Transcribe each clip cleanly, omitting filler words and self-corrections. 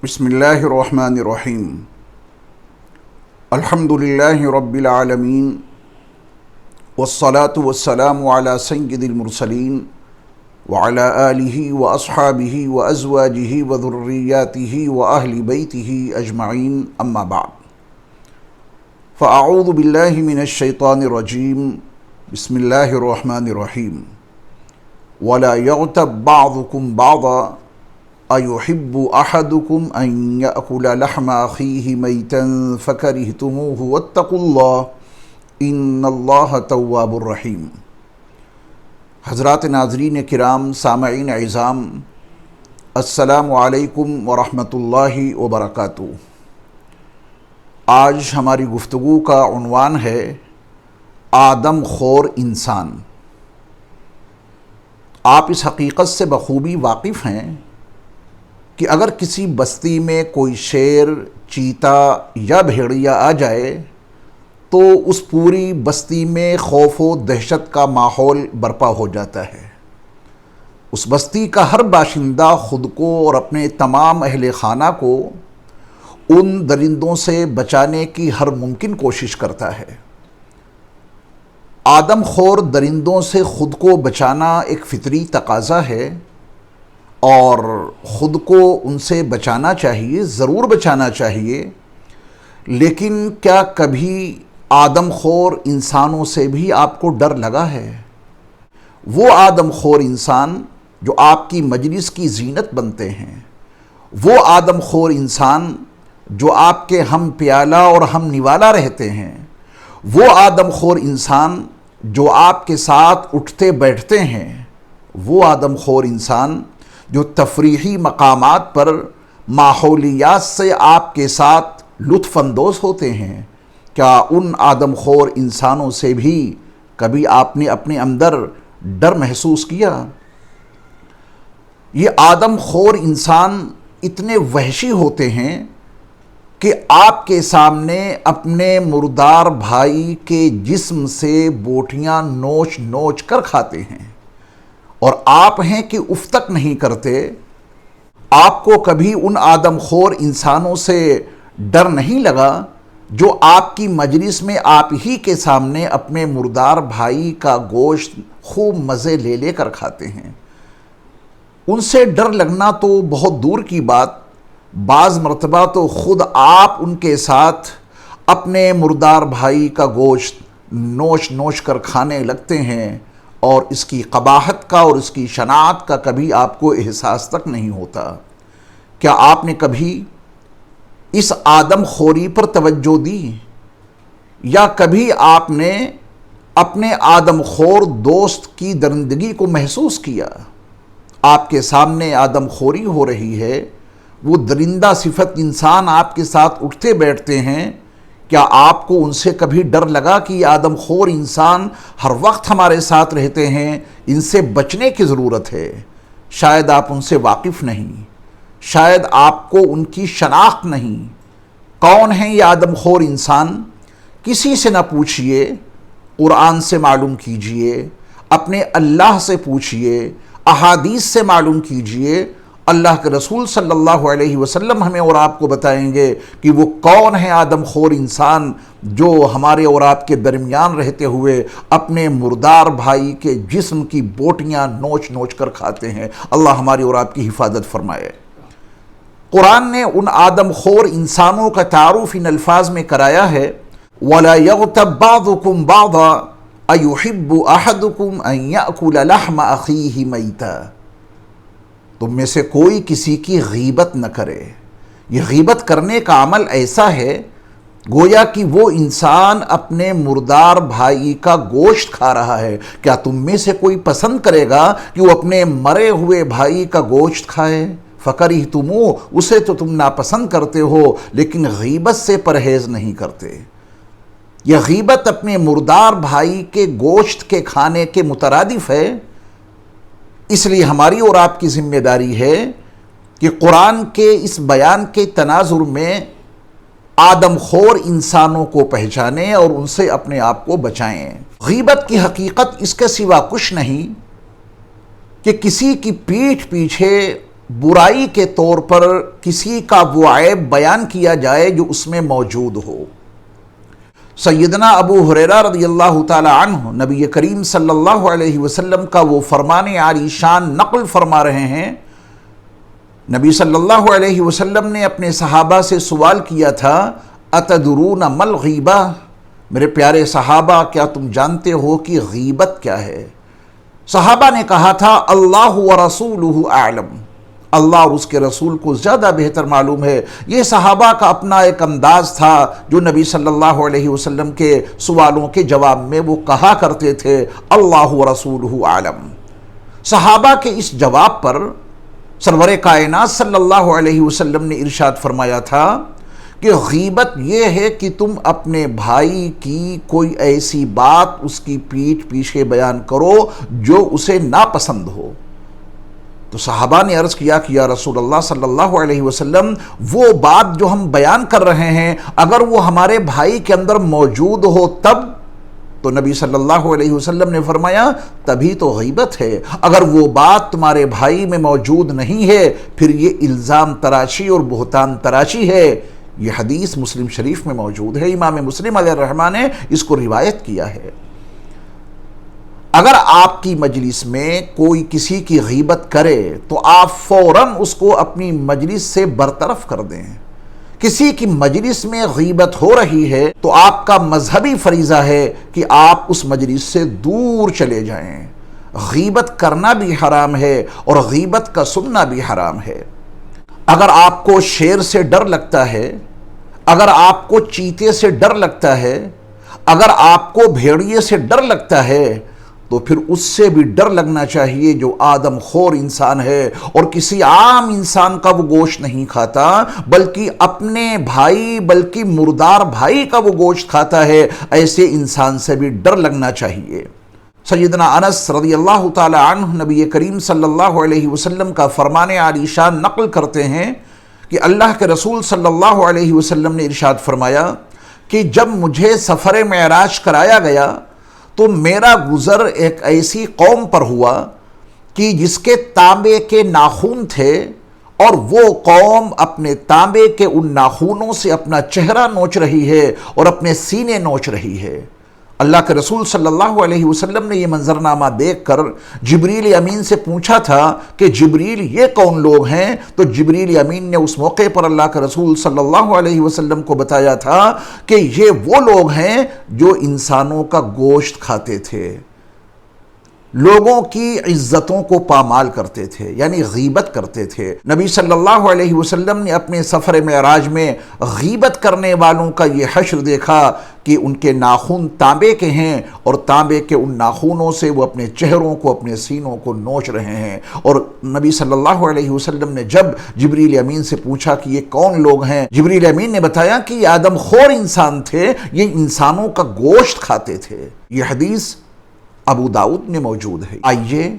بسم اللہ الرحمن الرحیم الحمدللہ رب العالمین والصلاة والسلام علی سید المرسلین وعلی آلہ واصحابہ وازواجہ وذریاتہ واہل بیتہ اجمعین اما بعد فاعوذ باللہ من الشیطان الرجیم بسم اللہ الرحمن الرحیم ولا یغتب بعضکم بعضا ایحب احدکم ان یأکل لحم اخیہ میتا فکرہتموہ واتقوا اللہ ان اللہ تواب الرحیم۔ حضرات ناظرین کرام، سامعین اعظام، السلام علیکم ورحمۃ اللہ وبرکاتہ۔ آج ہماری گفتگو کا عنوان ہے آدم خور انسان۔ آپ اس حقیقت سے بخوبی واقف ہیں کہ اگر کسی بستی میں کوئی شیر، چیتا یا بھیڑیا آ جائے تو اس پوری بستی میں خوف و دہشت کا ماحول برپا ہو جاتا ہے۔ اس بستی کا ہر باشندہ خود کو اور اپنے تمام اہل خانہ کو ان درندوں سے بچانے کی ہر ممکن کوشش کرتا ہے۔ آدم خور درندوں سے خود کو بچانا ایک فطری تقاضا ہے اور خود کو ان سے بچانا چاہیے، ضرور بچانا چاہیے، لیکن کیا کبھی آدم خور انسانوں سے بھی آپ کو ڈر لگا ہے؟ وہ آدم خور انسان جو آپ کی مجلس کی زینت بنتے ہیں، وہ آدم خور انسان جو آپ کے ہم پیالہ اور ہم نوالا رہتے ہیں، وہ آدم خور انسان جو آپ کے ساتھ اٹھتے بیٹھتے ہیں، وہ آدم خور انسان جو تفریحی مقامات پر ماحولیات سے آپ کے ساتھ لطف اندوز ہوتے ہیں، کیا ان آدم خور انسانوں سے بھی کبھی آپ نے اپنے اندر ڈر محسوس کیا؟ یہ آدم خور انسان اتنے وحشی ہوتے ہیں کہ آپ کے سامنے اپنے مردار بھائی کے جسم سے بوٹیاں نوچ نوچ کر کھاتے ہیں، اور آپ ہیں کہ اف تک نہیں کرتے۔ آپ کو کبھی ان آدم خور انسانوں سے ڈر نہیں لگا جو آپ کی مجلس میں آپ ہی کے سامنے اپنے مردار بھائی کا گوشت خوب مزے لے لے کر کھاتے ہیں؟ ان سے ڈر لگنا تو بہت دور کی بات، بعض مرتبہ تو خود آپ ان کے ساتھ اپنے مردار بھائی کا گوشت نوچ نوچ کر کھانے لگتے ہیں، اور اس کی قباحت کا اور اس کی شناعت کا کبھی آپ کو احساس تک نہیں ہوتا۔ کیا آپ نے کبھی اس آدم خوری پر توجہ دی، یا کبھی آپ نے اپنے آدم خور دوست کی درندگی کو محسوس کیا؟ آپ کے سامنے آدم خوری ہو رہی ہے، وہ درندہ صفت انسان آپ کے ساتھ اٹھتے بیٹھتے ہیں، کیا آپ کو ان سے کبھی ڈر لگا کہ یہ آدم خور انسان ہر وقت ہمارے ساتھ رہتے ہیں، ان سے بچنے کی ضرورت ہے؟ شاید آپ ان سے واقف نہیں، شاید آپ کو ان کی شناخت نہیں۔ کون ہیں یہ آدم خور انسان؟ کسی سے نہ پوچھئے، قرآن سے معلوم کیجئے، اپنے اللہ سے پوچھئے، احادیث سے معلوم کیجئے۔ اللہ کے رسول صلی اللہ علیہ وسلم ہمیں اور آپ کو بتائیں گے کہ وہ کون ہیں آدم خور انسان جو ہمارے اور آپ کے درمیان رہتے ہوئے اپنے مردار بھائی کے جسم کی بوٹیاں نوچ نوچ کر کھاتے ہیں۔ اللہ ہماری اور آپ کی حفاظت فرمائے۔ قرآن نے ان آدم خور انسانوں کا تعارف ان الفاظ میں کرایا ہے، وَلَا يَغْتَبْ بَعْضُكُمْ بَعْضًا أَيُحِبُّ أَحَدُكُمْ أَن يَأْكُلَ لَحْمَ أَخِيهِ مَيْتًا۔ تم میں سے کوئی کسی کی غیبت نہ کرے۔ یہ غیبت کرنے کا عمل ایسا ہے گویا کہ وہ انسان اپنے مردار بھائی کا گوشت کھا رہا ہے۔ کیا تم میں سے کوئی پسند کرے گا کہ وہ اپنے مرے ہوئے بھائی کا گوشت کھائے؟ فَكَرِهْتُمُوهُ، اسے تو تم ناپسند کرتے ہو، لیکن غیبت سے پرہیز نہیں کرتے۔ یہ غیبت اپنے مردار بھائی کے گوشت کے کھانے کے مترادف ہے۔ اس لیے ہماری اور آپ کی ذمہ داری ہے کہ قرآن کے اس بیان کے تناظر میں آدم خور انسانوں کو پہچانیں اور ان سے اپنے آپ کو بچائیں۔ غیبت کی حقیقت اس کے سوا کچھ نہیں کہ کسی کی پیٹھ پیچھے برائی کے طور پر کسی کا وہ عیب بیان کیا جائے جو اس میں موجود ہو۔ سیدنا ابو ہریرہ رضی اللہ تعالی عنہ نبی کریم صلی اللہ علیہ وسلم کا وہ فرمان عالی شان نقل فرما رہے ہیں۔ نبی صلی اللہ علیہ وسلم نے اپنے صحابہ سے سوال کیا تھا، اتدرون ما الغیبہ، میرے پیارے صحابہ کیا تم جانتے ہو کہ غیبت کیا ہے؟ صحابہ نے کہا تھا، اللہ ورسولہ اعلم، اللہ اور اس کے رسول کو زیادہ بہتر معلوم ہے۔ یہ صحابہ کا اپنا ایک انداز تھا جو نبی صلی اللہ علیہ وسلم کے سوالوں کے جواب میں وہ کہا کرتے تھے، اللہ ورسولہ اعلم۔ صحابہ کے اس جواب پر سرور کائنات صلی اللہ علیہ وسلم نے ارشاد فرمایا تھا کہ غیبت یہ ہے کہ تم اپنے بھائی کی کوئی ایسی بات اس کی پیٹھ پیچھے بیان کرو جو اسے ناپسند ہو۔ تو صحابہ نے عرض کیا کہ یا رسول اللہ صلی اللہ علیہ وسلم، وہ بات جو ہم بیان کر رہے ہیں اگر وہ ہمارے بھائی کے اندر موجود ہو تب؟ تو نبی صلی اللہ علیہ وسلم نے فرمایا، تبھی تو غیبت ہے۔ اگر وہ بات تمہارے بھائی میں موجود نہیں ہے پھر یہ الزام تراشی اور بہتان تراشی ہے۔ یہ حدیث مسلم شریف میں موجود ہے، امام مسلم علیہ الرحمہ نے اس کو روایت کیا ہے۔ اگر آپ کی مجلس میں کوئی کسی کی غیبت کرے تو آپ فوراً اس کو اپنی مجلس سے برطرف کر دیں۔ کسی کی مجلس میں غیبت ہو رہی ہے تو آپ کا مذہبی فریضہ ہے کہ آپ اس مجلس سے دور چلے جائیں۔ غیبت کرنا بھی حرام ہے اور غیبت کا سننا بھی حرام ہے۔ اگر آپ کو شیر سے ڈر لگتا ہے، اگر آپ کو چیتے سے ڈر لگتا ہے، اگر آپ کو بھیڑیے سے ڈر لگتا ہے تو پھر اس سے بھی ڈر لگنا چاہیے جو آدم خور انسان ہے اور کسی عام انسان کا وہ گوشت نہیں کھاتا بلکہ اپنے بھائی بلکہ مردار بھائی کا وہ گوشت کھاتا ہے۔ ایسے انسان سے بھی ڈر لگنا چاہیے۔ سیدنا انس رضی اللہ تعالی عنہ نبی کریم صلی اللہ علیہ وسلم کا فرمان عالی شان نقل کرتے ہیں کہ اللہ کے رسول صلی اللہ علیہ وسلم نے ارشاد فرمایا کہ جب مجھے سفر معراج کرایا گیا تو میرا گزر ایک ایسی قوم پر ہوا کہ جس کے تانبے کے ناخن تھے اور وہ قوم اپنے تانبے کے ان ناخنوں سے اپنا چہرہ نوچ رہی ہے اور اپنے سینے نوچ رہی ہے۔ اللہ کے رسول صلی اللہ علیہ وسلم نے یہ منظرنامہ دیکھ کر جبریل امین سے پوچھا تھا کہ جبریل یہ کون لوگ ہیں؟ تو جبریل امین نے اس موقع پر اللہ کے رسول صلی اللہ علیہ وسلم کو بتایا تھا کہ یہ وہ لوگ ہیں جو انسانوں کا گوشت کھاتے تھے، لوگوں کی عزتوں کو پامال کرتے تھے، یعنی غیبت کرتے تھے۔ نبی صلی اللہ علیہ وسلم نے اپنے سفر معراج میں غیبت کرنے والوں کا یہ حشر دیکھا کہ ان کے ناخن تانبے کے ہیں اور تانبے کے ان ناخنوں سے وہ اپنے چہروں کو اپنے سینوں کو نوچ رہے ہیں۔ اور نبی صلی اللہ علیہ وسلم نے جب جبریل امین سے پوچھا کہ یہ کون لوگ ہیں، جبریل امین نے بتایا کہ یہ آدم خور انسان تھے، یہ انسانوں کا گوشت کھاتے تھے۔ یہ حدیث ابو داؤد میں موجود ہے۔ آئیے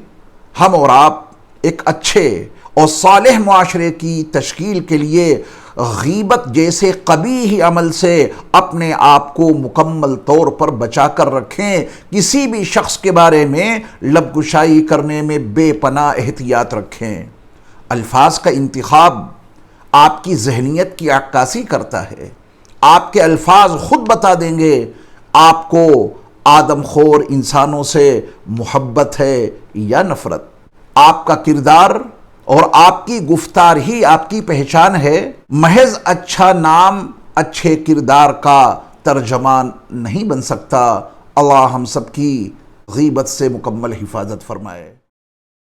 ہم اور آپ ایک اچھے اور صالح معاشرے کی تشکیل کے لیے غیبت جیسے قبیح عمل سے اپنے آپ کو مکمل طور پر بچا کر رکھیں۔ کسی بھی شخص کے بارے میں لب گشائی کرنے میں بے پناہ احتیاط رکھیں۔ الفاظ کا انتخاب آپ کی ذہنیت کی عکاسی کرتا ہے۔ آپ کے الفاظ خود بتا دیں گے آپ کو آدم خور انسانوں سے محبت ہے یا نفرت۔ آپ کا کردار اور آپ کی گفتار ہی آپ کی پہچان ہے۔ محض اچھا نام اچھے کردار کا ترجمان نہیں بن سکتا۔ اللہ ہم سب کی غیبت سے مکمل حفاظت فرمائے۔